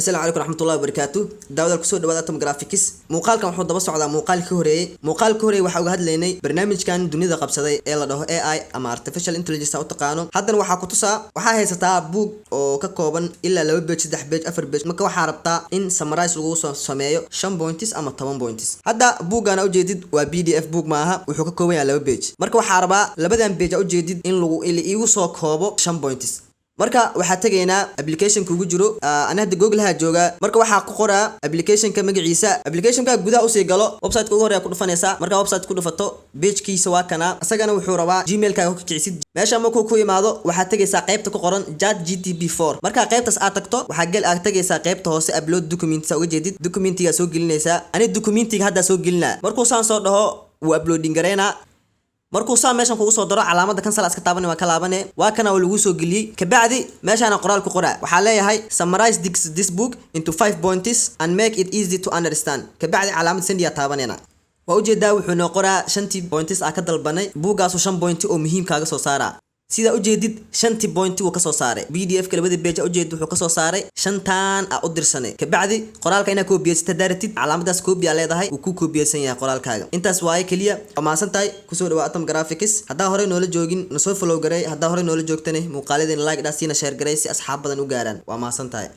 السلام عليكم ورحمة الله وبركاته. داود الكسود داود أتم جرافيكس مقال كان وحود بس على مقال كوري وحوج هاد ليني برنامج كان دنيا قبصدي إلا ده AI أما artificial intelligence أو تقانو حتى وحا كتوسا وحا هي ستا بوك أو ككوبن إلا لو بيج دح بيج أفر بيج مكوا حاربتا إن سمرايز لغوص سمايو شن بوينتس أما 8 بوينتس هذا بوك أنا أوجدد وPDF بوك معها وحوك كوين على بيج مركوا حاربا لبدأ بيج أوجدد إن لغو اللي يوصل كوبو شن بوينتس marka waxa tagaynaa application kugu jiro ana hada Google ha jooga marka waxa ku qoraa application ka magaciisa application ka gudaha u sii galo website ku hore ku dhufanaysa marka website ku dhufato page kiisa waa kana asagana wuxuu rabaa gmail ka ku kicisid meesha ma ku yimaado waxa tagaysaa qaybta ku qoran ChatGPT4 marka qaybtaas aad tagto waxa gal aad tagaysaa qaybta hoose upload documents uga jeedid documentiga soo gelinaysa ani documentiga hadda soo gelina markuu saan soo dhaho uu uploading gareena markuu saa meeshan kugu soo daro calaamada cancel iska taaban waa kalaabane waa kana lagu soo geliyay ka bacdi meeshan qoraal ku qoraa waxa leeyahay summarize this book into 5 points and make it easy to understand ka bacdi calaamad send ya taabanena waa ujeedaa wuxuu noo qoraa 5 points ka dalbanay buugaas 5 point oo muhiim kaaga soo saara sida ujeedid 5 point uu ka soo saaray PDF ka labada page ujeed wuxuu ka soo saaray 5tan u dirsanay ka bacdi qoraalka ina koobiyeysta daaratid calaamadaas koobiya leedahay uu ku koobiyeysan yahay qoraalkaaga intaas waay kaliya amaasantahay ku soo dhawaad Atom Graphics hadaa hore noola joogin na soo follow garay hadaa hore noola joogtane muuqaaladeen like dhaasina share garay si asxaab badan u gaaraan waa amaasantahay